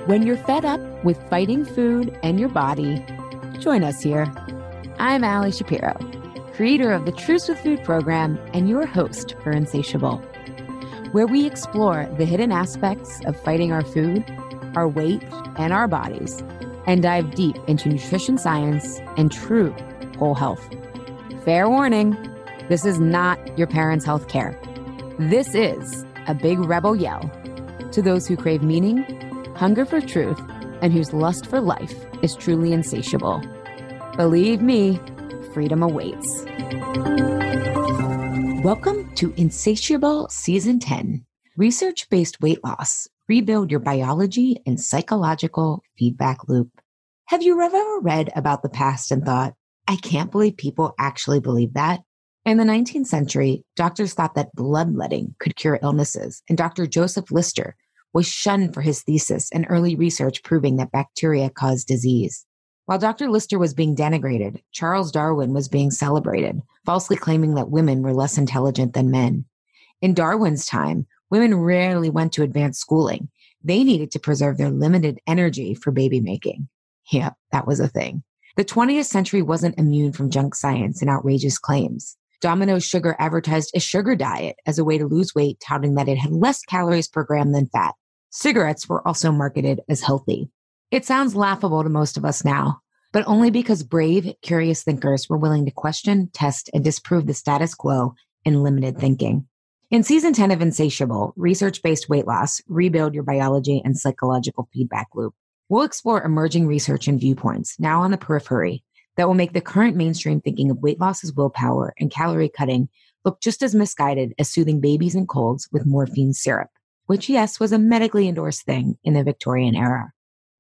When you're fed up with fighting food and your body, join us here. I'm Allie Shapiro, creator of the Truce with Food program and your host for Insatiable, where we explore the hidden aspects of fighting our food, our weight, and our bodies, and dive deep into nutrition science and true whole health. Fair warning, this is not your parents' health care. This is a big rebel yell to those who crave meaning, hunger for truth, and whose lust for life is truly insatiable. Believe me, freedom awaits. Welcome to Insatiable Season 10, research-based weight loss. Rebuild your biology and psychological feedback loop. Have you ever read about the past and thought, I can't believe people actually believe that? In the 19th century, doctors thought that bloodletting could cure illnesses, and Dr. Joseph Lister was shunned for his thesis and early research proving that bacteria cause disease. While Dr. Lister was being denigrated, Charles Darwin was being celebrated, falsely claiming that women were less intelligent than men. In Darwin's time, women rarely went to advanced schooling. They needed to preserve their limited energy for baby making. Yeah, that was a thing. The 20th century wasn't immune from junk science and outrageous claims. Domino's Sugar advertised a sugar diet as a way to lose weight, touting that it had less calories per gram than fat. Cigarettes were also marketed as healthy. It sounds laughable to most of us now, but only because brave, curious thinkers were willing to question, test, and disprove the status quo in limited thinking. In Season 10 of Insatiable, research-based weight loss, rebuild your biology and psychological feedback loop, we'll explore emerging research and viewpoints, now on the periphery, that will make the current mainstream thinking of weight loss as willpower and calorie cutting look just as misguided as soothing babies and colds with morphine syrup, which, yes, was a medically endorsed thing in the Victorian era.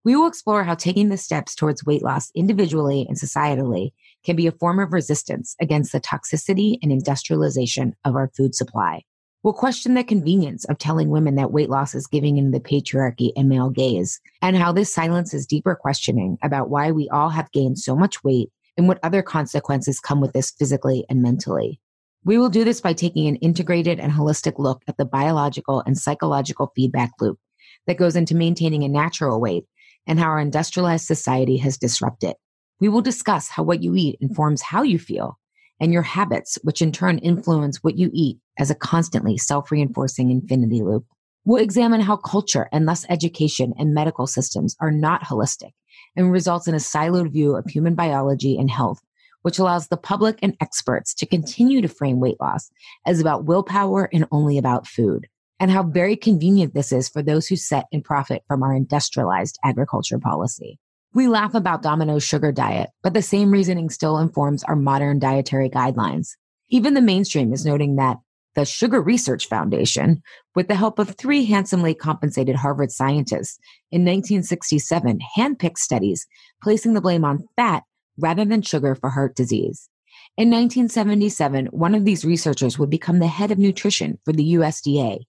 We will explore how taking the steps towards weight loss individually and societally can be a form of resistance against the toxicity and industrialization of our food supply. We'll question the convenience of telling women that weight loss is giving in to the patriarchy and male gaze, and how this silences deeper questioning about why we all have gained so much weight and what other consequences come with this physically and mentally. We will do this by taking an integrated and holistic look at the biological and psychological feedback loop that goes into maintaining a natural weight and how our industrialized society has disrupted. We will discuss how what you eat informs how you feel and your habits, which in turn influence what you eat as a constantly self-reinforcing infinity loop. We'll examine how culture and thus education and medical systems are not holistic and results in a siloed view of human biology and health, which allows the public and experts to continue to frame weight loss as about willpower and only about food, and how very convenient this is for those who set and profit from our industrialized agriculture policy. We laugh about Domino's Sugar diet, but the same reasoning still informs our modern dietary guidelines. Even the mainstream is noting that the Sugar Research Foundation, with the help of 3 handsomely compensated Harvard scientists in 1967, handpicked studies placing the blame on fat rather than sugar for heart disease. In 1977, one of these researchers would become the head of nutrition for the USDA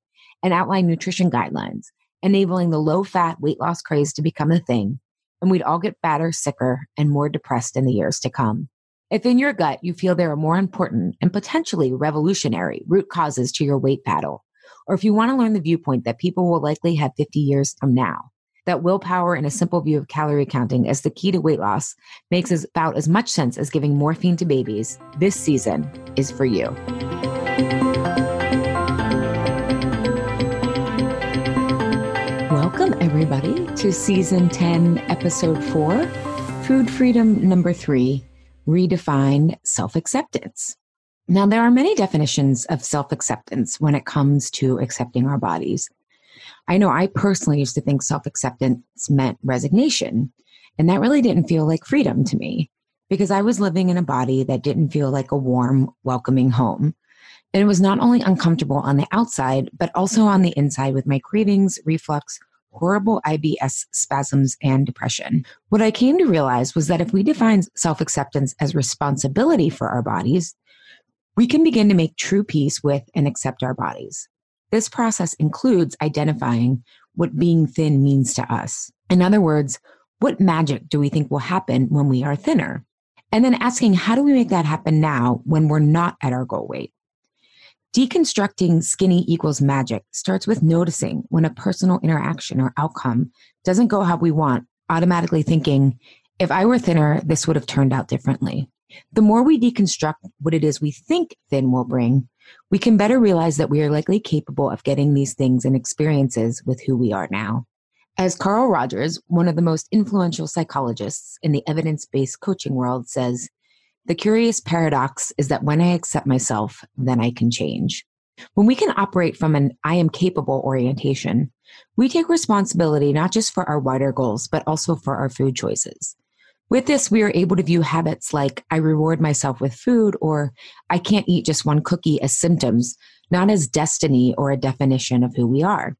and outline nutrition guidelines, enabling the low-fat weight loss craze to become a thing, and we'd all get fatter, sicker, and more depressed in the years to come. If in your gut you feel there are more important and potentially revolutionary root causes to your weight battle, or if you want to learn the viewpoint that people will likely have 50 years from now, that willpower and a simple view of calorie counting as the key to weight loss makes about as much sense as giving morphine to babies, this season is for you. Welcome, everybody, to Season 10, Episode 4, Food Freedom Number 3, Redefine Self-Acceptance. Now, there are many definitions of self-acceptance when it comes to accepting our bodies. I know I personally used to think self-acceptance meant resignation, and that really didn't feel like freedom to me because I was living in a body that didn't feel like a warm, welcoming home. And it was not only uncomfortable on the outside, but also on the inside with my cravings, reflux, horrible IBS spasms, and depression. What I came to realize was that if we define self-acceptance as responsibility for our bodies, we can begin to make true peace with and accept our bodies. This process includes identifying what being thin means to us. In other words, what magic do we think will happen when we are thinner? And then asking, how do we make that happen now when we're not at our goal weight? Deconstructing skinny equals magic starts with noticing when a personal interaction or outcome doesn't go how we want, automatically thinking, if I were thinner, this would have turned out differently. The more we deconstruct what it is we think thin will bring, we can better realize that we are likely capable of getting these things and experiences with who we are now. As Carl Rogers, one of the most influential psychologists in the evidence-based coaching world, says, the curious paradox is that when I accept myself, then I can change. When we can operate from an I am capable orientation, we take responsibility not just for our wider goals, but also for our food choices. With this, we are able to view habits like I reward myself with food or I can't eat just one cookie as symptoms, not as destiny or a definition of who we are.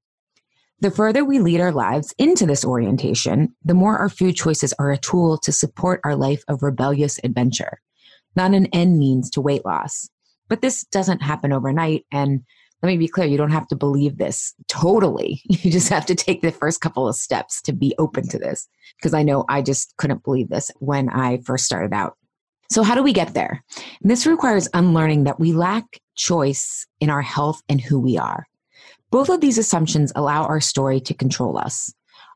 The further we lead our lives into this orientation, the more our food choices are a tool to support our life of rebellious adventure, not an end means to weight loss. But this doesn't happen overnight. And let me be clear, you don't have to believe this totally. You just have to take the first couple of steps to be open to this. Because I know I just couldn't believe this when I first started out. So how do we get there? And this requires unlearning that we lack choice in our health and who we are. Both of these assumptions allow our story to control us.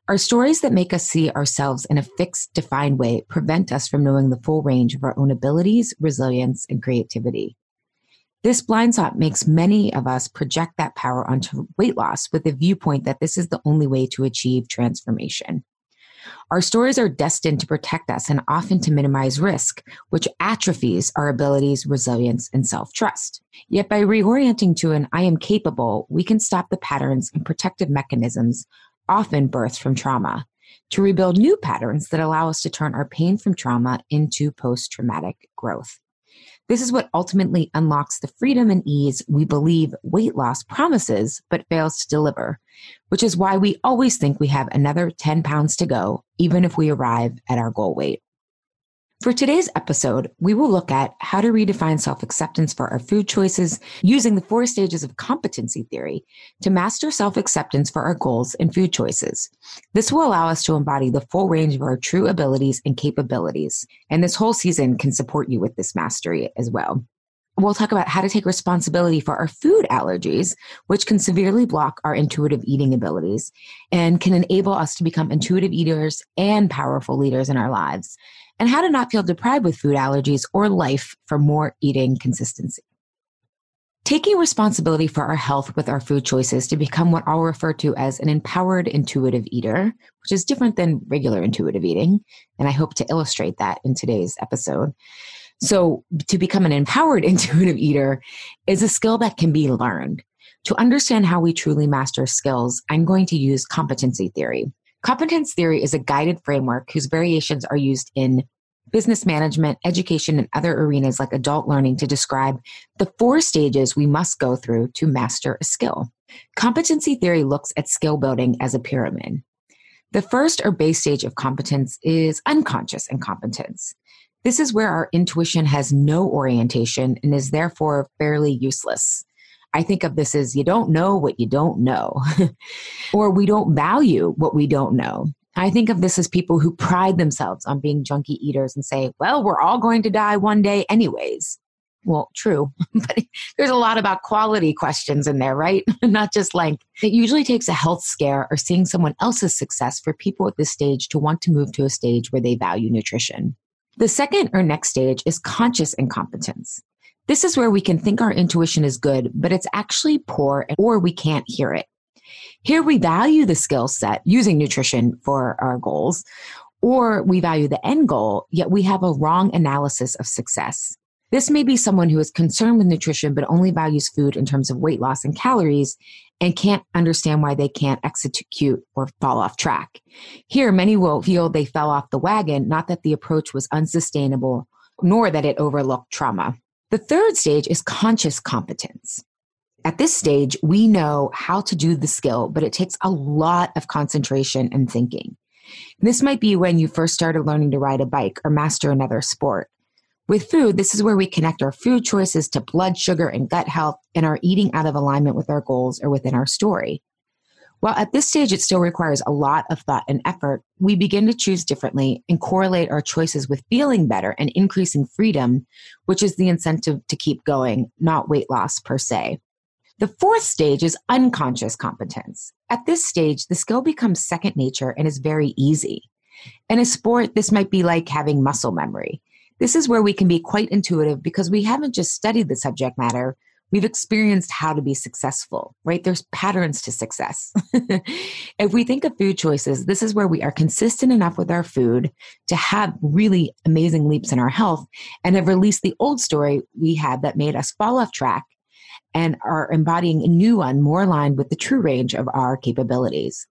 Our stories that make us see ourselves in a fixed, defined way prevent us from knowing the full range of our own abilities, resilience, and creativity. This blind spot makes many of us project that power onto weight loss with the viewpoint that this is the only way to achieve transformation. Our stories are destined to protect us and often to minimize risk, which atrophies our abilities, resilience, and self-trust. Yet by reorienting to an I am capable, we can stop the patterns and protective mechanisms often birthed from trauma, to rebuild new patterns that allow us to turn our pain from trauma into post-traumatic growth. This is what ultimately unlocks the freedom and ease we believe weight loss promises but fails to deliver, which is why we always think we have another 10 pounds to go, even if we arrive at our goal weight. For today's episode, we will look at how to redefine self-acceptance for our food choices using the 4 stages of competency theory to master self-acceptance for our goals and food choices. This will allow us to embody the full range of our true abilities and capabilities, and this whole season can support you with this mastery as well. We'll talk about how to take responsibility for our food allergies, which can severely block our intuitive eating abilities and can enable us to become intuitive eaters and powerful leaders in our lives, and how to not feel deprived with food allergies or life for more eating consistency. Taking responsibility for our health with our food choices to become what I'll refer to as an empowered intuitive eater, which is different than regular intuitive eating, and I hope to illustrate that in today's episode. So to become an empowered intuitive eater is a skill that can be learned. To understand how we truly master skills, I'm going to use competency theory. Competence theory is a guided framework whose variations are used in business management, education, and other arenas like adult learning to describe the 4 stages we must go through to master a skill. Competency theory looks at skill building as a pyramid. The first or base stage of competence is unconscious incompetence. This is where our intuition has no orientation and is therefore fairly useless. I think of this as you don't know what you don't know, or we don't value what we don't know. I think of this as people who pride themselves on being junkie eaters and say, well, we're all going to die one day anyways. Well, true, but there's a lot about quality questions in there, right? Not just length. It usually takes a health scare or seeing someone else's success for people at this stage to want to move to a stage where they value nutrition. The second or next stage is conscious incompetence. This is where we can think our intuition is good, but it's actually poor or we can't hear it. Here we value the skill set using nutrition for our goals, or we value the end goal, yet we have a wrong analysis of success. This may be someone who is concerned with nutrition, but only values food in terms of weight loss and calories and can't understand why they can't execute or fall off track. Here, many will feel they fell off the wagon, not that the approach was unsustainable, nor that it overlooked trauma. The third stage is conscious competence. At this stage, we know how to do the skill, but it takes a lot of concentration and thinking. This might be when you first started learning to ride a bike or master another sport. With food, this is where we connect our food choices to blood sugar and gut health and are eating out of alignment with our goals or within our story. While at this stage, it still requires a lot of thought and effort, we begin to choose differently and correlate our choices with feeling better and increasing freedom, which is the incentive to keep going, not weight loss per se. The fourth stage is unconscious competence. At this stage, the skill becomes second nature and is very easy. In a sport, this might be like having muscle memory. This is where we can be quite intuitive because we haven't just studied the subject matter, we've experienced how to be successful, right? There's patterns to success. If we think of food choices, this is where we are consistent enough with our food to have really amazing leaps in our health and have released the old story we had that made us fall off track and are embodying a new one more aligned with the true range of our capabilities.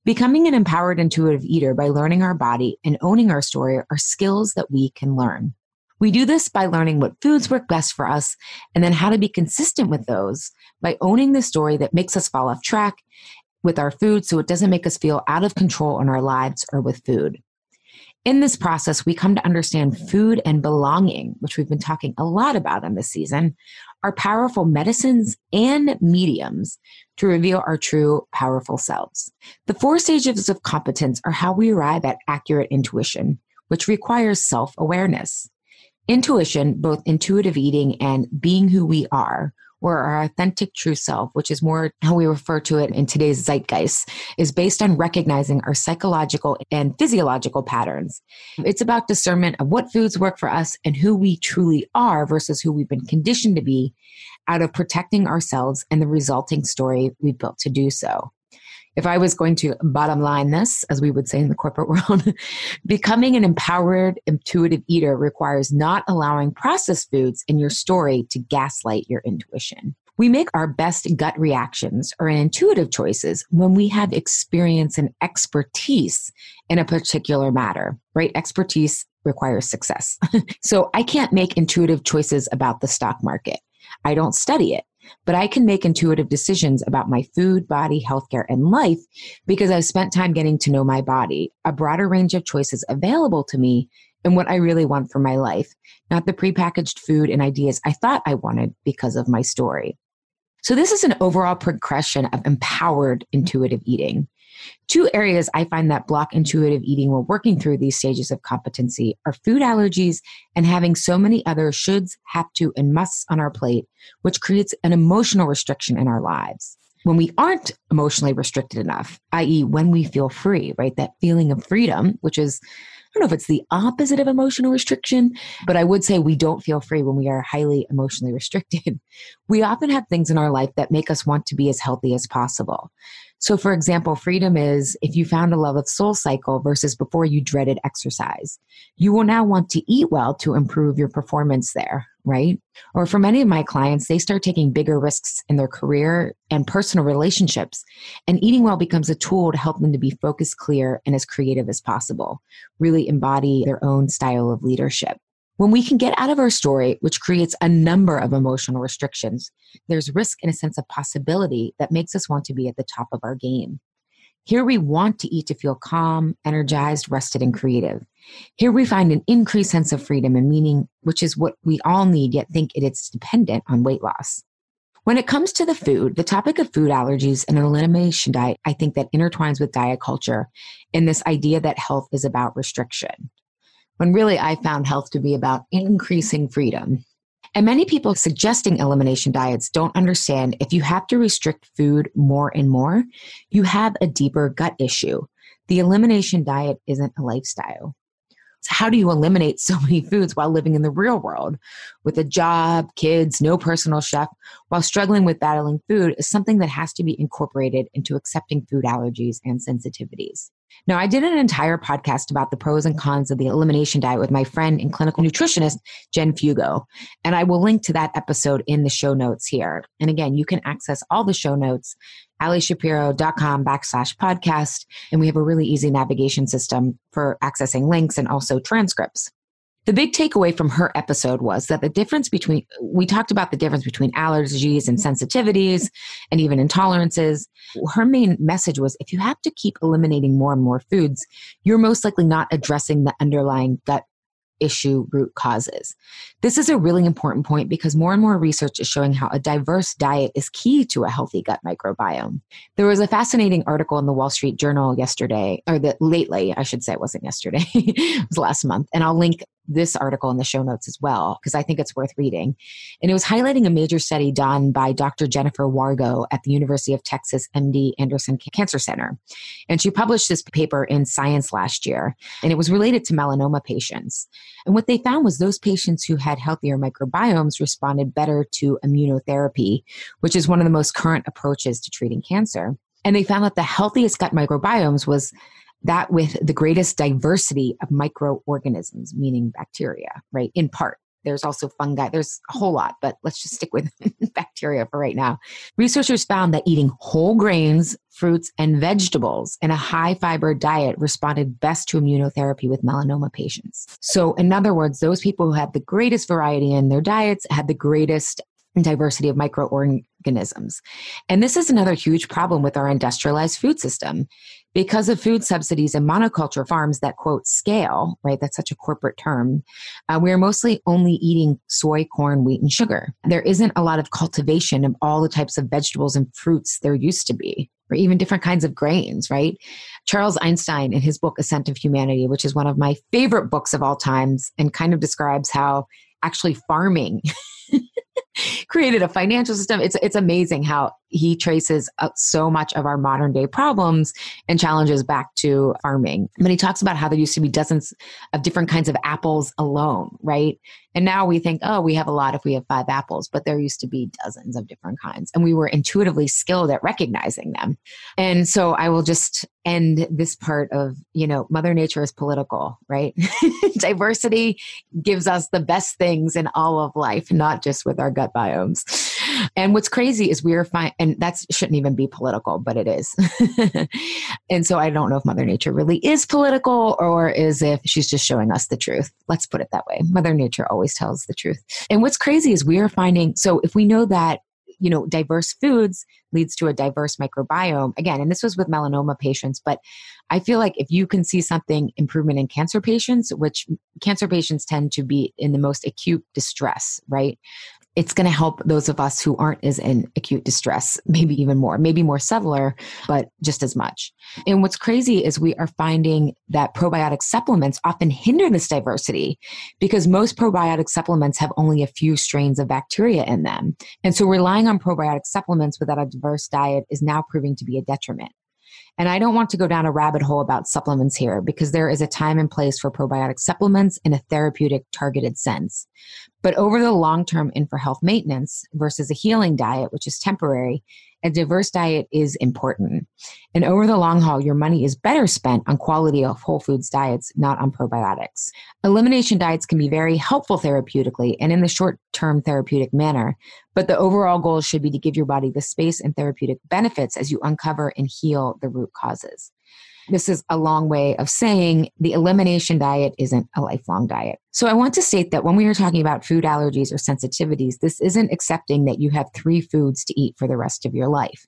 Becoming an empowered intuitive eater by learning our body and owning our story are skills that we can learn. We do this by learning what foods work best for us and then how to be consistent with those by owning the story that makes us fall off track with our food so it doesn't make us feel out of control in our lives or with food. In this process, we come to understand food and belonging, which we've been talking a lot about in this season, are powerful medicines and mediums to reveal our true powerful selves. The four stages of competence are how we arrive at accurate intuition, which requires self-awareness. Intuition, both intuitive eating and being who we are, or our authentic true self, which is more how we refer to it in today's zeitgeist, is based on recognizing our psychological and physiological patterns. It's about discernment of what foods work for us and who we truly are versus who we've been conditioned to be out of protecting ourselves and the resulting story we've built to do so. If I was going to bottom line this, as we would say in the corporate world, becoming an empowered, intuitive eater requires not allowing processed foods in your story to gaslight your intuition. We make our best gut reactions or intuitive choices when we have experience and expertise in a particular matter, right? Expertise requires success. So I can't make intuitive choices about the stock market. I don't study it. But I can make intuitive decisions about my food, body, healthcare, and life because I've spent time getting to know my body, a broader range of choices available to me, and what I really want for my life, not the prepackaged food and ideas I thought I wanted because of my story. So this is an overall progression of empowered intuitive eating. Two areas I find that block intuitive eating while working through these stages of competency are food allergies and having so many other shoulds, have to, and musts on our plate, which creates an emotional restriction in our lives. When we aren't emotionally restricted enough, i.e. when we feel free, right? That feeling of freedom, which is, I don't know if it's the opposite of emotional restriction, but I would say we don't feel free when we are highly emotionally restricted. We often have things in our life that make us want to be as healthy as possible. So for example, freedom is if you found a love of soul cycle versus before you dreaded exercise. You will now want to eat well to improve your performance there, right? Or for many of my clients, they start taking bigger risks in their career and personal relationships, and eating well becomes a tool to help them to be focused, clear, and as creative as possible, really embody their own style of leadership. When we can get out of our story, which creates a number of emotional restrictions, there's risk and a sense of possibility that makes us want to be at the top of our game. Here we want to eat to feel calm, energized, rested, and creative. Here we find an increased sense of freedom and meaning, which is what we all need, yet think it's dependent on weight loss. When it comes to the food, the topic of food allergies and an elimination diet, I think that intertwines with diet culture and this idea that health is about restriction. When really I found health to be about increasing freedom. And many people suggesting elimination diets don't understand if you have to restrict food more and more, you have a deeper gut issue. The elimination diet isn't a lifestyle. So how do you eliminate so many foods while living in the real world? With a job, kids, no personal chef, while struggling with battling food is something that has to be incorporated into accepting food allergies and sensitivities. Now, I did an entire podcast about the pros and cons of the elimination diet with my friend and clinical nutritionist, Jen Fugo, and I will link to that episode in the show notes here. And again, you can access all the show notes, alishapiro.com/podcast, and we have a really easy navigation system for accessing links and also transcripts. The big takeaway from her episode was that we talked about the difference between allergies and sensitivities and even intolerances. Her main message was if you have to keep eliminating more and more foods, you're most likely not addressing the underlying gut issue root causes. This is a really important point because more and more research is showing how a diverse diet is key to a healthy gut microbiome. There was a fascinating article in the Wall Street Journal yesterday, or lately, I should say, it wasn't yesterday, it was last month. And I'll link this article in the show notes as well, because I think it's worth reading. And it was highlighting a major study done by Dr. Jennifer Wargo at the University of Texas MD Anderson Cancer Center. And she published this paper in Science last year, and it was related to melanoma patients. And what they found was those patients who had healthier microbiomes responded better to immunotherapy, which is one of the most current approaches to treating cancer. And they found that the healthiest gut microbiomes was that with the greatest diversity of microorganisms, meaning bacteria, right? In part. There's also fungi. There's a whole lot, but let's just stick with bacteria for right now. Researchers found that eating whole grains, fruits, and vegetables in a high fiber diet responded best to immunotherapy with melanoma patients. So in other words, those people who had the greatest variety in their diets had the greatest diversity of microorganisms. And this is another huge problem with our industrialized food system. Because of food subsidies and monoculture farms that, quote, scale, right? That's such a corporate term. We are mostly only eating soy, corn, wheat, and sugar. There isn't a lot of cultivation of all the types of vegetables and fruits there used to be, or even different kinds of grains, right? Charles Einstein, in his book, Ascent of Humanity, which is one of my favorite books of all times and kind of describes how actually farming created a financial system. It's amazing how he traces so much of our modern day problems and challenges back to farming. But he talks about how there used to be dozens of different kinds of apples alone, right? And now we think, oh, we have a lot if we have 5 apples, but there used to be dozens of different kinds. And we were intuitively skilled at recognizing them. And so I will just end this part of, Mother Nature is political, right? Diversity gives us the best things in all of life, not just with our gut biomes. And what's crazy is and that shouldn't even be political, but it is. And so I don't know if Mother Nature really is political or is if she's just showing us the truth. Let's put it that way. Mother Nature always tells the truth. And what's crazy is we are finding, so if we know that, diverse foods leads to a diverse microbiome, again, and this was with melanoma patients, but I feel like if you can see something improvement in cancer patients, which cancer patients tend to be in the most acute distress, right? It's going to help those of us who aren't as in acute distress, maybe even more, maybe more severe, but just as much. And what's crazy is we are finding that probiotic supplements often hinder this diversity because most probiotic supplements have only a few strains of bacteria in them. And so relying on probiotic supplements without a diverse diet is now proving to be a detriment. And I don't want to go down a rabbit hole about supplements here because there is a time and place for probiotic supplements in a therapeutic targeted sense. But over the long term and for health maintenance versus a healing diet, which is temporary, a diverse diet is important. And over the long haul, your money is better spent on quality of whole foods diets, not on probiotics. Elimination diets can be very helpful therapeutically and in the short-term therapeutic manner, but the overall goal should be to give your body the space and therapeutic benefits as you uncover and heal the root causes. This is a long way of saying the elimination diet isn't a lifelong diet. So I want to state that when we are talking about food allergies or sensitivities, this isn't accepting that you have 3 foods to eat for the rest of your life.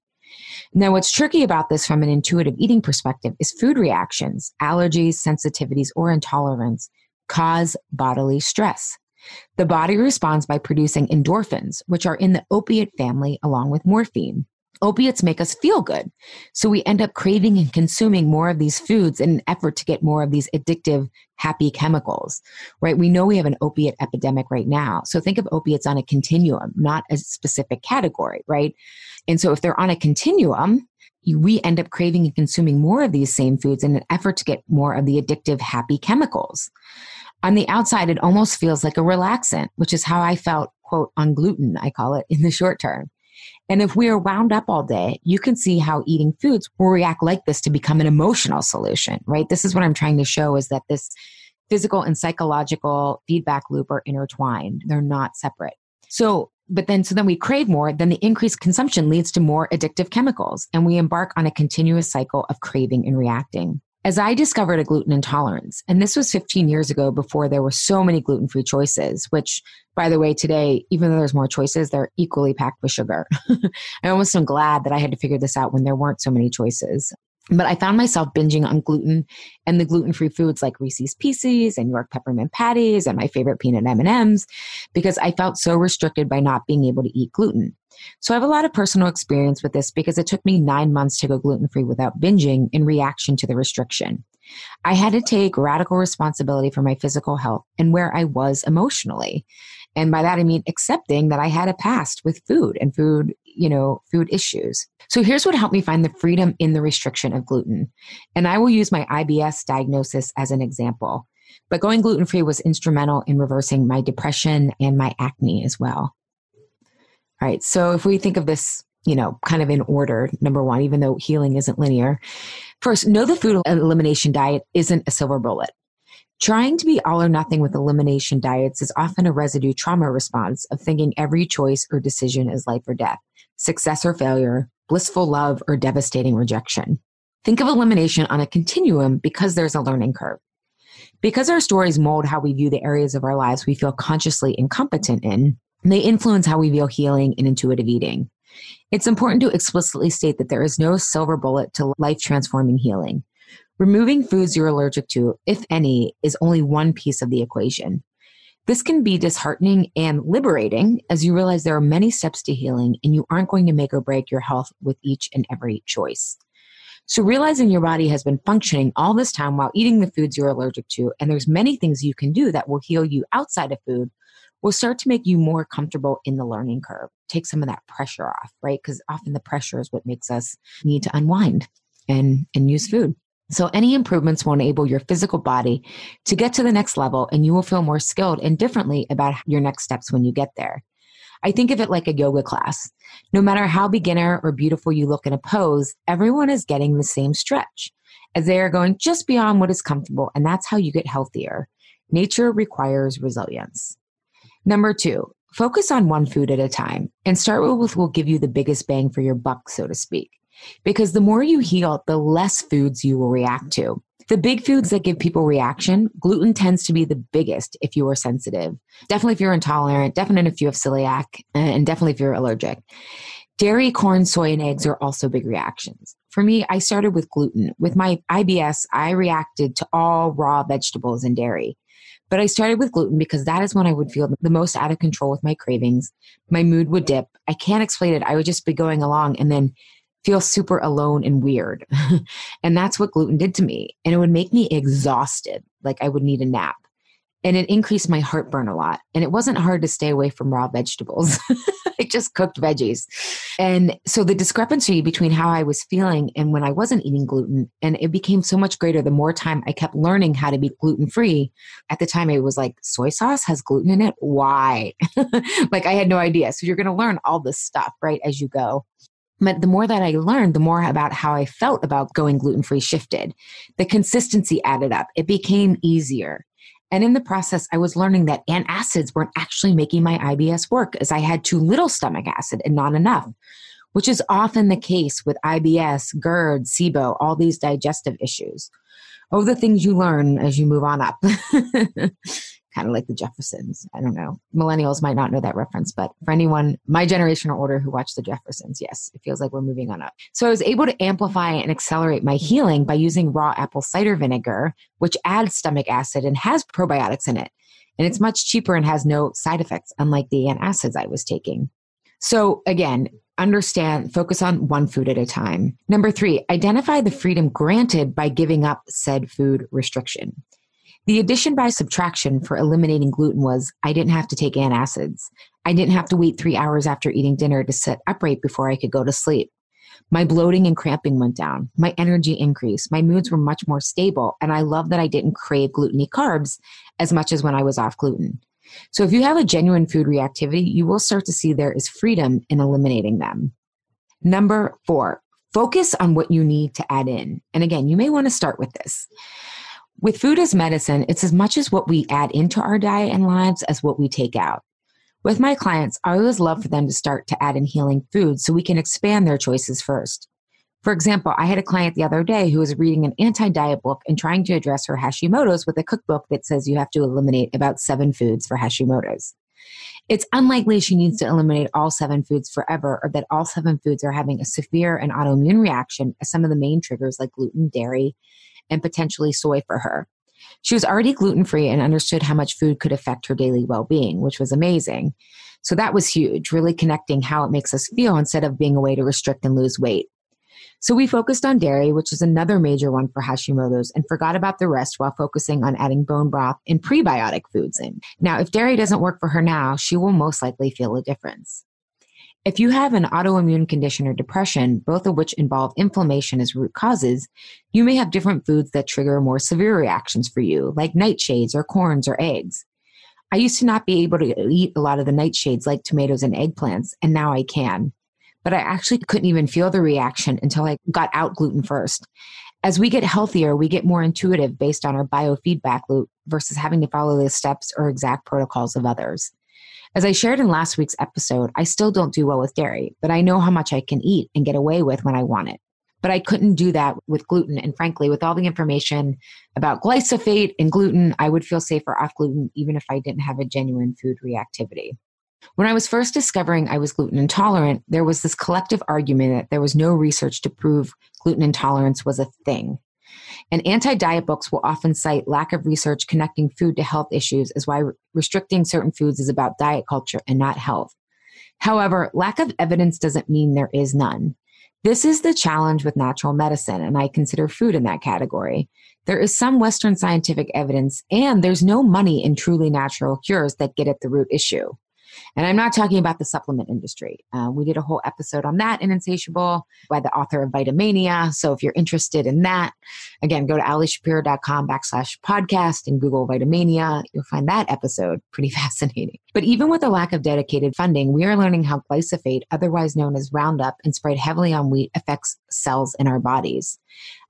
Now, what's tricky about this from an intuitive eating perspective is food reactions, allergies, sensitivities, or intolerance cause bodily stress. The body responds by producing endorphins, which are in the opiate family along with morphine. Opiates make us feel good. So we end up craving and consuming more of these foods in an effort to get more of these addictive, happy chemicals, right? We know we have an opiate epidemic right now. So think of opiates on a continuum, not a specific category, right? And so if they're on a continuum, we end up craving and consuming more of these same foods in an effort to get more of the addictive, happy chemicals. On the outside, it almost feels like a relaxant, which is how I felt, quote, on gluten, I call it, in the short term. And if we are wound up all day, you can see how eating foods will react like this to become an emotional solution, right? This is what I'm trying to show is that this physical and psychological feedback loop are intertwined. They're not separate. So then we crave more, then the increased consumption leads to more addictive chemicals, and we embark on a continuous cycle of craving and reacting. As I discovered a gluten intolerance, and this was 15 years ago before there were so many gluten-free choices, which, by the way, today, even though there's more choices, they're equally packed with sugar. I almost am glad that I had to figure this out when there weren't so many choices. But I found myself binging on gluten and the gluten-free foods like Reese's Pieces and York peppermint patties and my favorite peanut M&Ms because I felt so restricted by not being able to eat gluten. So I have a lot of personal experience with this because it took me 9 months to go gluten-free without binging in reaction to the restriction. I had to take radical responsibility for my physical health and where I was emotionally. And by that, I mean accepting that I had a past with food and food issues. So here's what helped me find the freedom in the restriction of gluten. And I will use my IBS diagnosis as an example. But going gluten-free was instrumental in reversing my depression and my acne as well. All right. So if we think of this, kind of in order, number one, even though healing isn't linear, first, know the food elimination diet isn't a silver bullet. Trying to be all or nothing with elimination diets is often a residue trauma response of thinking every choice or decision is life or death, success or failure, blissful love or devastating rejection. Think of elimination on a continuum because there's a learning curve. Because our stories mold how we view the areas of our lives we feel consciously incompetent in, they influence how we view healing and intuitive eating. It's important to explicitly state that there is no silver bullet to life-transforming healing. Removing foods you're allergic to, if any, is only one piece of the equation. This can be disheartening and liberating as you realize there are many steps to healing and you aren't going to make or break your health with each and every choice. So realizing your body has been functioning all this time while eating the foods you're allergic to, and there's many things you can do that will heal you outside of food, will start to make you more comfortable in the learning curve. Take some of that pressure off, right? Because often the pressure is what makes us need to unwind and use food. So any improvements will enable your physical body to get to the next level, and you will feel more skilled and differently about your next steps when you get there. I think of it like a yoga class. No matter how beginner or beautiful you look in a pose, everyone is getting the same stretch as they are going just beyond what is comfortable, and that's how you get healthier. Nature requires resilience. Number 2, focus on one food at a time and start with what will give you the biggest bang for your buck, so to speak. Because the more you heal, the less foods you will react to. The big foods that give people reaction, gluten tends to be the biggest if you are sensitive. Definitely if you're intolerant, definitely if you have celiac, and definitely if you're allergic. Dairy, corn, soy, and eggs are also big reactions. For me, I started with gluten. With my IBS, I reacted to all raw vegetables and dairy. But I started with gluten because that is when I would feel the most out of control with my cravings. My mood would dip. I can't explain it. I would just be going along and then feel super alone and weird. And that's what gluten did to me. And it would make me exhausted, like I would need a nap. And it increased my heartburn a lot. And it wasn't hard to stay away from raw vegetables. I just cooked veggies. And so the discrepancy between how I was feeling and when I wasn't eating gluten, and it became so much greater the more time I kept learning how to be gluten-free. At the time, it was like, soy sauce has gluten in it? Why? Like I had no idea. So you're going to learn all this stuff, right, as you go. But the more that I learned, the more about how I felt about going gluten-free shifted. The consistency added up. It became easier. And in the process, I was learning that antacids weren't actually making my IBS work as I had too little stomach acid and not enough, which is often the case with IBS, GERD, SIBO, all these digestive issues. Oh, the things you learn as you move on up. Kind of like the Jeffersons. I don't know. Millennials might not know that reference, but for anyone, my generation or older who watched the Jeffersons, yes, it feels like we're moving on up. So I was able to amplify and accelerate my healing by using raw apple cider vinegar, which adds stomach acid and has probiotics in it. And it's much cheaper and has no side effects, unlike the antacids I was taking. So again, understand, focus on one food at a time. Number 3, identify the freedom granted by giving up said food restriction. The addition by subtraction for eliminating gluten was I didn't have to take antacids. I didn't have to wait 3 hours after eating dinner to sit upright before I could go to sleep. My bloating and cramping went down. My energy increased. My moods were much more stable. And I love that I didn't crave gluten-y carbs as much as when I was off gluten. So if you have a genuine food reactivity, you will start to see there is freedom in eliminating them. Number 4, focus on what you need to add in. And again, you may want to start with this. With food as medicine, it's as much as what we add into our diet and lives as what we take out. With my clients, I always love for them to start to add in healing foods so we can expand their choices first. For example, I had a client the other day who was reading an anti-diet book and trying to address her Hashimoto's with a cookbook that says you have to eliminate about 7 foods for Hashimoto's. It's unlikely she needs to eliminate all 7 foods forever, or that all 7 foods are having a severe and autoimmune reaction as some of the main triggers like gluten, dairy, and potentially soy for her. She was already gluten-free and understood how much food could affect her daily well-being, which was amazing. So that was huge, really connecting how it makes us feel instead of being a way to restrict and lose weight. So we focused on dairy, which is another major one for Hashimoto's, and forgot about the rest while focusing on adding bone broth and prebiotic foods in. Now, if dairy doesn't work for her now, she will most likely feel a difference. If you have an autoimmune condition or depression, both of which involve inflammation as root causes, you may have different foods that trigger more severe reactions for you, like nightshades or corns or eggs. I used to not be able to eat a lot of the nightshades like tomatoes and eggplants, and now I can. But I actually couldn't even feel the reaction until I got out gluten first. As we get healthier, we get more intuitive based on our biofeedback loop versus having to follow the steps or exact protocols of others. As I shared in last week's episode, I still don't do well with dairy, but I know how much I can eat and get away with when I want it. But I couldn't do that with gluten. And frankly, with all the information about glyphosate and gluten, I would feel safer off gluten even if I didn't have a genuine food reactivity. When I was first discovering I was gluten intolerant, there was this collective argument that there was no research to prove gluten intolerance was a thing. And anti-diet books will often cite lack of research connecting food to health issues as why restricting certain foods is about diet culture and not health. However, lack of evidence doesn't mean there is none. This is the challenge with natural medicine, and I consider food in that category. There is some Western scientific evidence, and there's no money in truly natural cures that get at the root issue. And I'm not talking about the supplement industry. We did a whole episode on that in Insatiable by the author of Vitamania. So if you're interested in that, again, go to alishapiro.com/podcast and Google Vitamania. You'll find that episode pretty fascinating. But even with a lack of dedicated funding, we are learning how glyphosate, otherwise known as Roundup, and sprayed heavily on wheat affects cells in our bodies.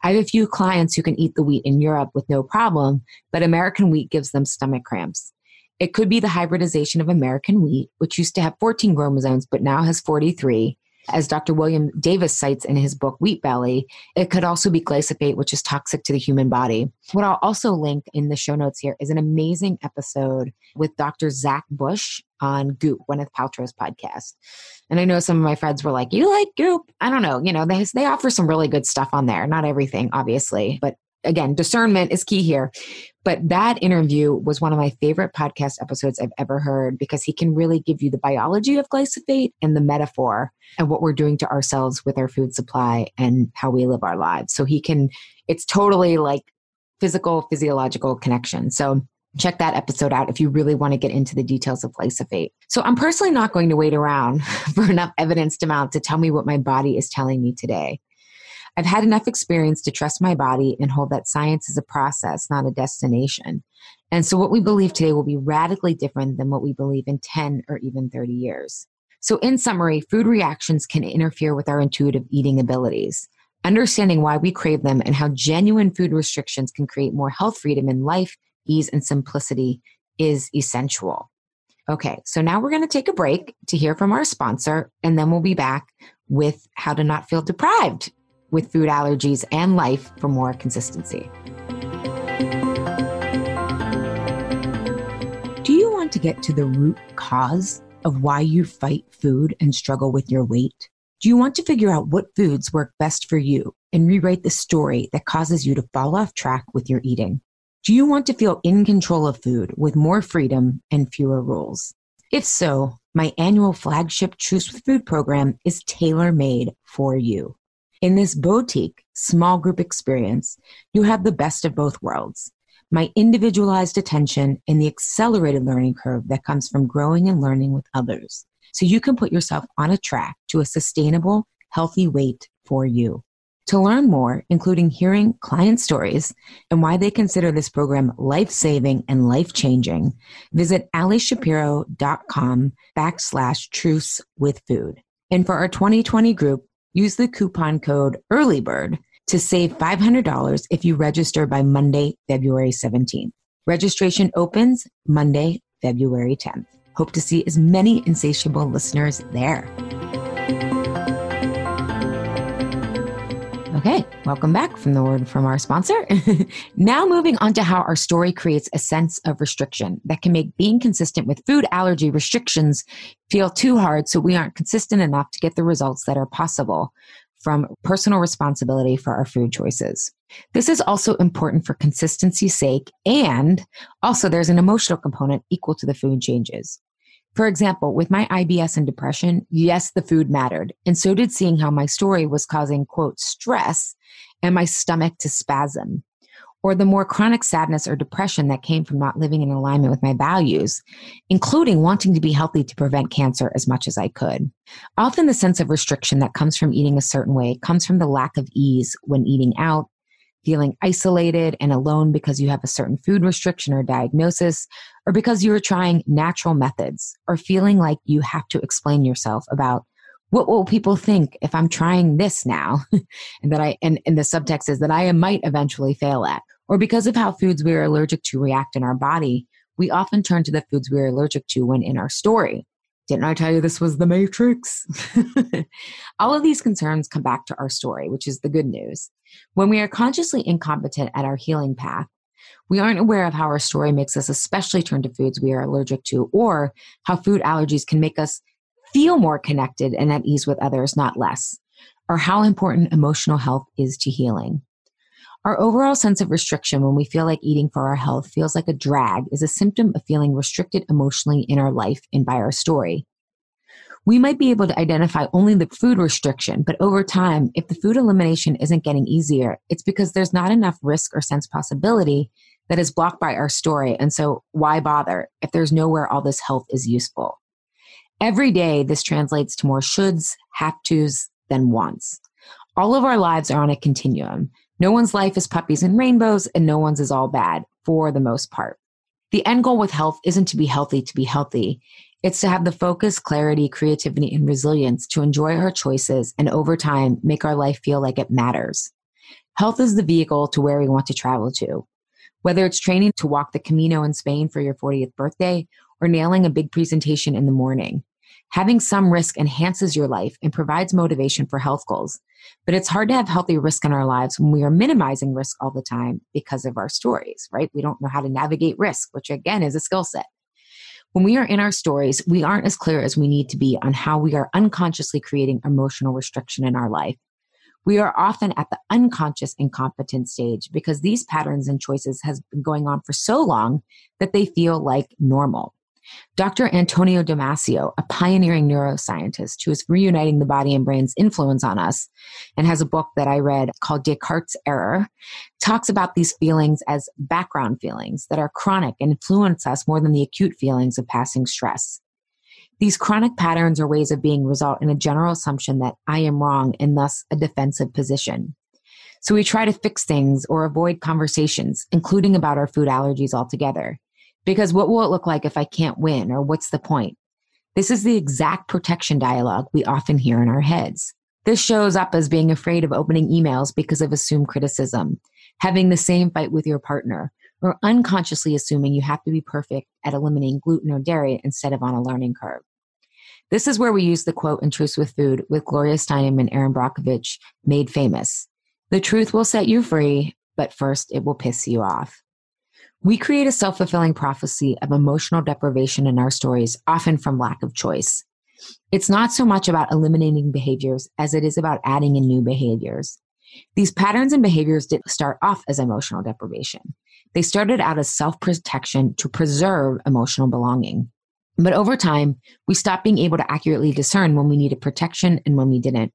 I have a few clients who can eat the wheat in Europe with no problem, but American wheat gives them stomach cramps. It could be the hybridization of American wheat, which used to have 14 chromosomes, but now has 43. As Dr. William Davis cites in his book, Wheat Belly, it could also be glyphosate, which is toxic to the human body. What I'll also link in the show notes here is an amazing episode with Dr. Zach Bush on Goop, Gwyneth Paltrow's podcast. And I know some of my friends were like, you like Goop? I don't know. They offer some really good stuff on there. Not everything, obviously, but again, discernment is key here. But that interview was one of my favorite podcast episodes I've ever heard because he can really give you the biology of glyphosate and the metaphor and what we're doing to ourselves with our food supply and how we live our lives. So it's totally like physiological connection. So check that episode out if you really want to get into the details of glyphosate. So I'm personally not going to wait around for enough evidence to mount to tell me what my body is telling me today. I've had enough experience to trust my body and hold that science is a process, not a destination. And so what we believe today will be radically different than what we believe in 10 or even 30 years. So in summary, food reactions can interfere with our intuitive eating abilities. Understanding why we crave them and how genuine food restrictions can create more health freedom in life, ease, and simplicity is essential. Okay, so now we're going to take a break to hear from our sponsor, and then we'll be back with how to not feel deprived with food allergies and life for more consistency. Do you want to get to the root cause of why you fight food and struggle with your weight? Do you want to figure out what foods work best for you and rewrite the story that causes you to fall off track with your eating? Do you want to feel in control of food with more freedom and fewer rules? If so, my annual flagship Truce with Food program is tailor-made for you. In this boutique, small group experience, you have the best of both worlds. My individualized attention and the accelerated learning curve that comes from growing and learning with others. So you can put yourself on a track to a sustainable, healthy weight for you. To learn more, including hearing client stories and why they consider this program life-saving and life-changing, visit alishapiro.com/truce with food. And for our 2020 group, use the coupon code EARLYBIRD to save $500 if you register by Monday, February 17th. Registration opens Monday, February 10th. Hope to see as many insatiable listeners there. Okay, Welcome back from the word from our sponsor. Now moving on to how our story creates a sense of restriction that can make being consistent with food allergy restrictions feel too hard, so we aren't consistent enough to get the results that are possible from personal responsibility for our food choices. This is also important for consistency's sake, and also there's an emotional component equal to the food changes. For example, with my IBS and depression, yes, the food mattered, and so did seeing how my story was causing, quote, stress and my stomach to spasm, or the more chronic sadness or depression that came from not living in alignment with my values, including wanting to be healthy to prevent cancer as much as I could. Often the sense of restriction that comes from eating a certain way comes from the lack of ease when eating out, feeling isolated and alone because you have a certain food restriction or diagnosis, or because you are trying natural methods, or feeling like you have to explain yourself about what will people think if I'm trying this now, and the subtext is that I might eventually fail at, or because of how foods we are allergic to react in our body, we often turn to the foods we are allergic to when in our story. Didn't I tell you this was the Matrix? All of these concerns come back to our story, which is the good news. When we are consciously incompetent at our healing path, we aren't aware of how our story makes us especially turn to foods we are allergic to, or how food allergies can make us feel more connected and at ease with others, not less, or how important emotional health is to healing. Our overall sense of restriction when we feel like eating for our health feels like a drag is a symptom of feeling restricted emotionally in our life and by our story. We might be able to identify only the food restriction, but over time, if the food elimination isn't getting easier, it's because there's not enough risk or sense possibility that is blocked by our story. And so why bother if there's nowhere all this health is useful? Every day, this translates to more shoulds, have tos than wants. All of our lives are on a continuum. No one's life is puppies and rainbows, and no one's is all bad for the most part. The end goal with health isn't to be healthy. It's to have the focus, clarity, creativity, and resilience to enjoy our choices and over time make our life feel like it matters. Health is the vehicle to where we want to travel to. Whether it's training to walk the Camino in Spain for your 40th birthday or nailing a big presentation in the morning, having some risk enhances your life and provides motivation for health goals. But it's hard to have healthy risk in our lives when we are minimizing risk all the time because of our stories, right? We don't know how to navigate risk, which again is a skill set. When we are in our stories, we aren't as clear as we need to be on how we are unconsciously creating emotional restriction in our life. We are often at the unconscious incompetent stage because these patterns and choices has been going on for so long that they feel like normal. Dr. Antonio Damasio, a pioneering neuroscientist who is reuniting the body and brain's influence on us and has a book that I read called Descartes' Error, talks about these feelings as background feelings that are chronic and influence us more than the acute feelings of passing stress. These chronic patterns or ways of being result in a general assumption that I am wrong and thus a defensive position. So we try to fix things or avoid conversations, including about our food allergies altogether. Because what will it look like if I can't win, or what's the point? This is the exact protection dialogue we often hear in our heads. This shows up as being afraid of opening emails because of assumed criticism, having the same fight with your partner, or unconsciously assuming you have to be perfect at eliminating gluten or dairy instead of on a learning curve. This is where we use the quote in Truth with Food with Gloria Steinem and Erin Brockovich made famous. The truth will set you free, but first it will piss you off. We create a self-fulfilling prophecy of emotional deprivation in our stories, often from lack of choice. It's not so much about eliminating behaviors as it is about adding in new behaviors. These patterns and behaviors didn't start off as emotional deprivation. They started out as self-protection to preserve emotional belonging. But over time, we stopped being able to accurately discern when we needed protection and when we didn't.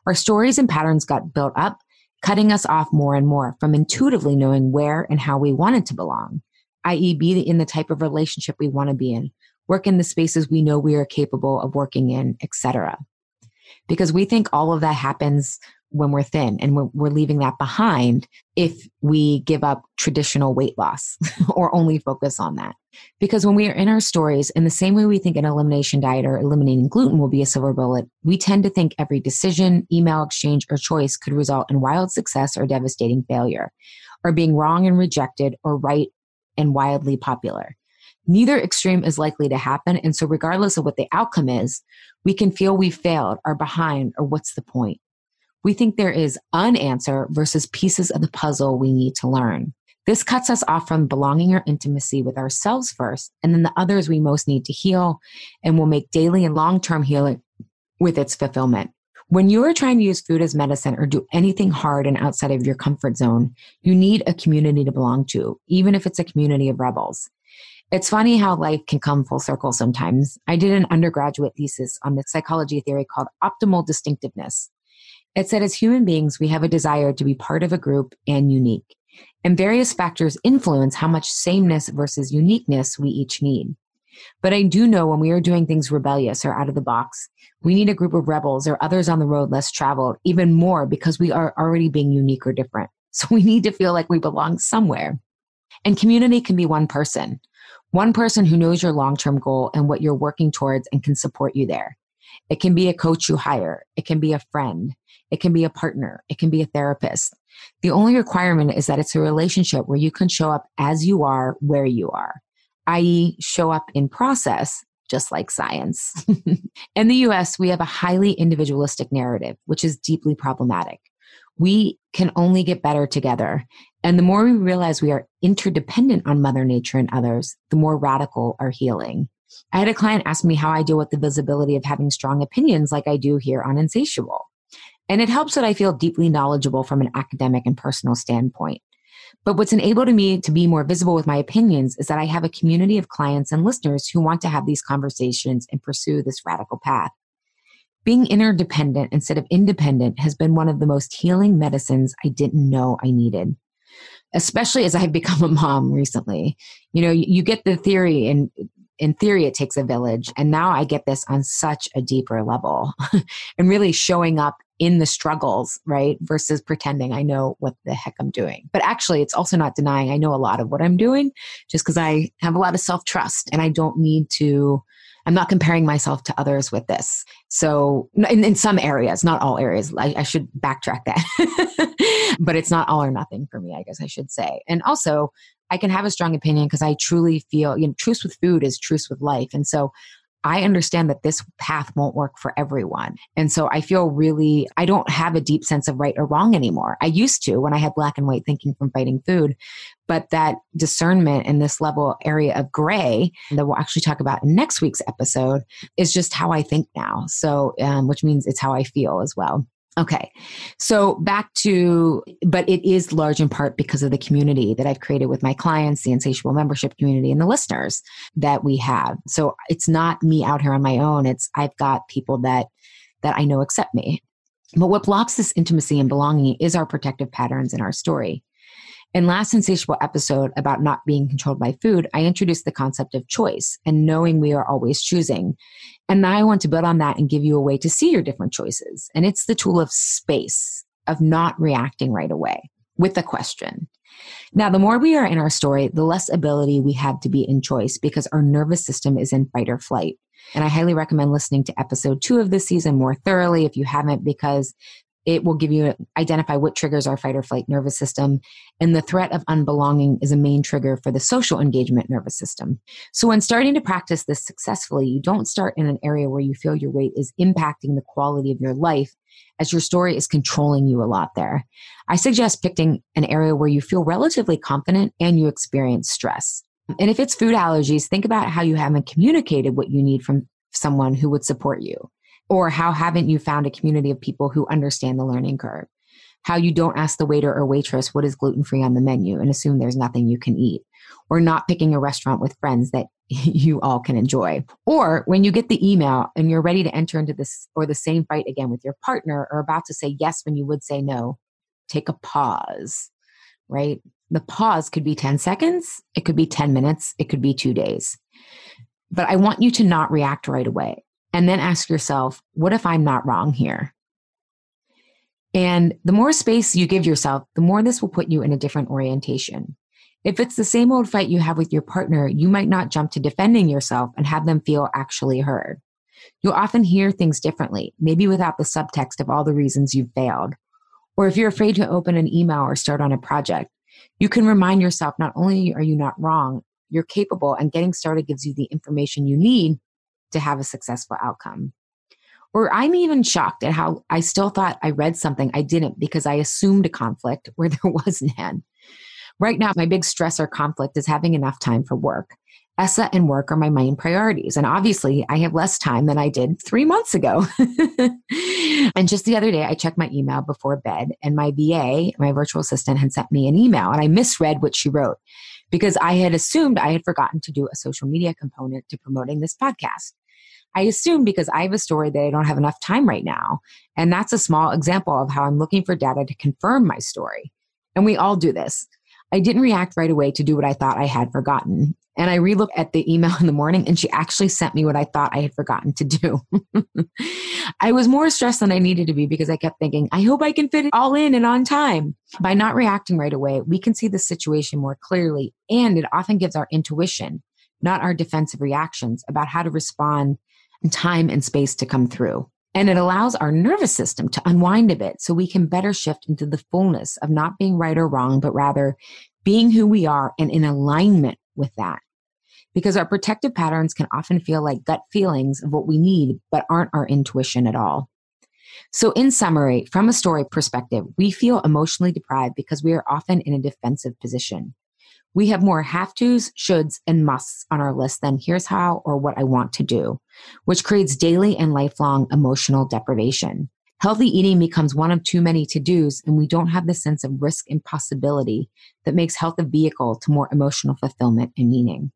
Our stories and patterns got built up, cutting us off more and more from intuitively knowing where and how we wanted to belong, i.e. be in the type of relationship we want to be in, work in the spaces we know we are capable of working in, etc. Because we think all of that happens when we're thin, and we're leaving that behind if we give up traditional weight loss or only focus on that. Because when we are in our stories, in the same way we think an elimination diet or eliminating gluten will be a silver bullet, we tend to think every decision, email exchange, or choice could result in wild success or devastating failure, or being wrong and rejected or right and wildly popular. Neither extreme is likely to happen, and so regardless of what the outcome is, we can feel we failed, are behind, or what's the point? We think there is an answer versus pieces of the puzzle we need to learn. This cuts us off from belonging or intimacy with ourselves first, and then the others we most need to heal, and will make daily and long-term healing with its fulfillment. When you are trying to use food as medicine or do anything hard and outside of your comfort zone, you need a community to belong to, even if it's a community of rebels. It's funny how life can come full circle sometimes. I did an undergraduate thesis on the psychology theory called optimal distinctiveness. It said as human beings, we have a desire to be part of a group and unique. And various factors influence how much sameness versus uniqueness we each need. But I do know when we are doing things rebellious or out of the box, we need a group of rebels or others on the road less traveled, even more because we are already being unique or different. So we need to feel like we belong somewhere. And community can be one person who knows your long-term goal and what you're working towards and can support you there. It can be a coach you hire. It can be a friend. It can be a partner. It can be a therapist. The only requirement is that it's a relationship where you can show up as you are, where you are, i.e. show up in process, just like science. In the US, we have a highly individualistic narrative, which is deeply problematic. We can only get better together. And the more we realize we are interdependent on Mother Nature and others, the more radical our healing. I had a client ask me how I deal with the visibility of having strong opinions like I do here on Insatiable. And it helps that I feel deeply knowledgeable from an academic and personal standpoint. But what's enabled me to be more visible with my opinions is that I have a community of clients and listeners who want to have these conversations and pursue this radical path. Being interdependent instead of independent has been one of the most healing medicines I didn't know I needed, especially as I've become a mom recently. You know, you get the theory, and in theory, it takes a village. And now I get this on such a deeper level and really showing up in the struggles, right? Versus pretending I know what the heck I'm doing. But actually, it's also not denying I know a lot of what I'm doing just because I have a lot of self-trust and I don't need to, I'm not comparing myself to others with this. So in some areas, not all areas, I should backtrack that, but it's not all or nothing for me, I guess I should say. And also I can have a strong opinion because I truly feel, truth with food is truth with life. And so I understand that this path won't work for everyone. And so I feel really, I don't have a deep sense of right or wrong anymore. I used to when I had black and white thinking from fighting food, but that discernment in this level area of gray that we'll actually talk about in next week's episode is just how I think now. So, which means it's how I feel as well. Okay. So back to, but it is large in part because of the community that I've created with my clients, the Insatiable membership community and the listeners that we have. So it's not me out here on my own. It's, I've got people that I know accept me. But what blocks this intimacy and belonging is our protective patterns in our story. In last Insatiable episode about not being controlled by food, I introduced the concept of choice and knowing we are always choosing. And now I want to build on that and give you a way to see your different choices. And it's the tool of space, of not reacting right away with a question. Now, the more we are in our story, the less ability we have to be in choice because our nervous system is in fight or flight. And I highly recommend listening to episode 2 of this season more thoroughly if you haven't, because it will give you, identify what triggers our fight or flight nervous system. And the threat of unbelonging is a main trigger for the social engagement nervous system. So when starting to practice this successfully, you don't start in an area where you feel your weight is impacting the quality of your life, as your story is controlling you a lot there. I suggest picking an area where you feel relatively confident and you experience stress. And if it's food allergies, think about how you haven't communicated what you need from someone who would support you. Or how haven't you found a community of people who understand the learning curve? How you don't ask the waiter or waitress what is gluten-free on the menu and assume there's nothing you can eat. Or not picking a restaurant with friends that you all can enjoy. Or when you get the email and you're ready to enter into this or the same fight again with your partner or about to say yes when you would say no, take a pause, right? The pause could be 10 seconds. It could be 10 minutes. It could be 2 days. But I want you to not react right away. And then ask yourself, what if I'm not wrong here? And the more space you give yourself, the more this will put you in a different orientation. If it's the same old fight you have with your partner, you might not jump to defending yourself and have them feel actually heard. You'll often hear things differently, maybe without the subtext of all the reasons you've failed. Or if you're afraid to open an email or start on a project, you can remind yourself not only are you not wrong, you're capable, and getting started gives you the information you need to have a successful outcome. Or I'm even shocked at how I still thought I read something I didn't because I assumed a conflict where there was none. Right now, my big stress or conflict is having enough time for work. ESSA and work are my main priorities. And obviously, I have less time than I did 3 months ago. And just the other day, I checked my email before bed, and my VA, my virtual assistant, had sent me an email, and I misread what she wrote because I had assumed I had forgotten to do a social media component to promoting this podcast. I assume because I have a story that I don't have enough time right now. And that's a small example of how I'm looking for data to confirm my story. And we all do this. I didn't react right away to do what I thought I had forgotten. And I relooked at the email in the morning and she actually sent me what I thought I had forgotten to do. I was more stressed than I needed to be because I kept thinking, I hope I can fit it all in and on time. By not reacting right away, we can see the situation more clearly, and it often gives our intuition, not our defensive reactions, about how to respond in time and space to come through. And it allows our nervous system to unwind a bit so we can better shift into the fullness of not being right or wrong, but rather being who we are and in alignment with that. Because our protective patterns can often feel like gut feelings of what we need, but aren't our intuition at all. So in summary, from a story perspective, we feel emotionally deprived because we are often in a defensive position. We have more have-tos, shoulds, and musts on our list than here's how or what I want to do, which creates daily and lifelong emotional deprivation. Healthy eating becomes one of too many to-dos, and we don't have the sense of risk and possibility that makes health a vehicle to more emotional fulfillment and meaning.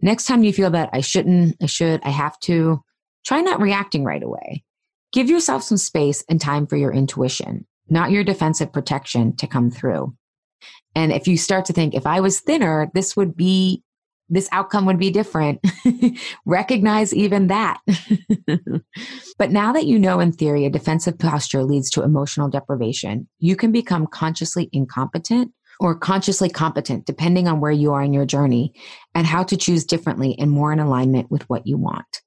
Next time you feel that I shouldn't, I should, I have to, try not reacting right away. Give yourself some space and time for your intuition, not your defensive protection, to come through. And if you start to think, if I was thinner, this outcome would be different. Recognize even that. But now that you know in theory a defensive posture leads to emotional deprivation, you can become consciously incompetent or consciously competent, depending on where you are in your journey and how to choose differently and more in alignment with what you want.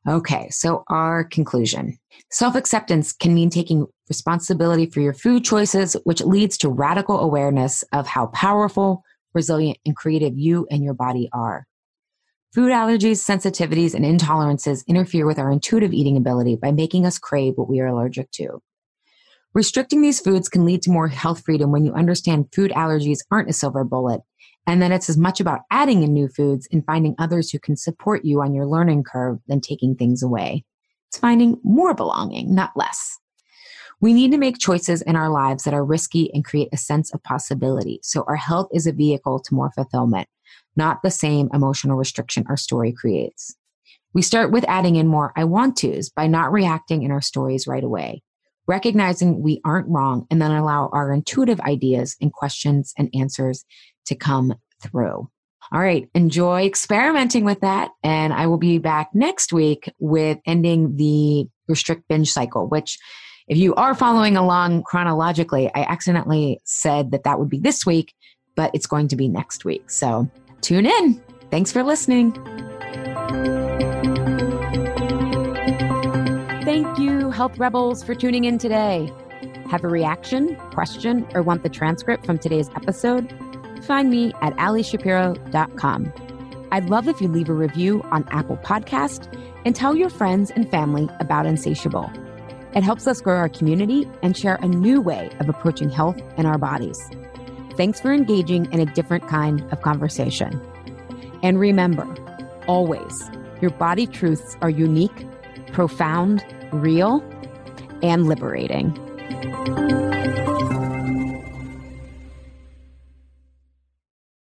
Okay, so our conclusion. Self-acceptance can mean taking responsibility for your food choices, which leads to radical awareness of how powerful, resilient, and creative you and your body are. Food allergies, sensitivities, and intolerances interfere with our intuitive eating ability by making us crave what we are allergic to. Restricting these foods can lead to more health freedom when you understand food allergies aren't a silver bullet, and that it's as much about adding in new foods and finding others who can support you on your learning curve than taking things away. It's finding more belonging, not less. We need to make choices in our lives that are risky and create a sense of possibility, so our health is a vehicle to more fulfillment, not the same emotional restriction our story creates. We start with adding in more I want tos by not reacting in our stories right away, recognizing we aren't wrong, and then allow our intuitive ideas and questions and answers to come through. All right, enjoy experimenting with that. And I will be back next week with ending the restrict binge cycle, which if you are following along chronologically, I accidentally said that would be this week, but it's going to be next week. So tune in. Thanks for listening. Thank you, Health Rebels, for tuning in today. Have a reaction, question, or want the transcript from today's episode? Find me at alishapiro.com. I'd love if you leave a review on Apple Podcast and tell your friends and family about Insatiable. It helps us grow our community and share a new way of approaching health and our bodies. Thanks for engaging in a different kind of conversation. And remember, always, your body truths are unique, profound, real, and liberating.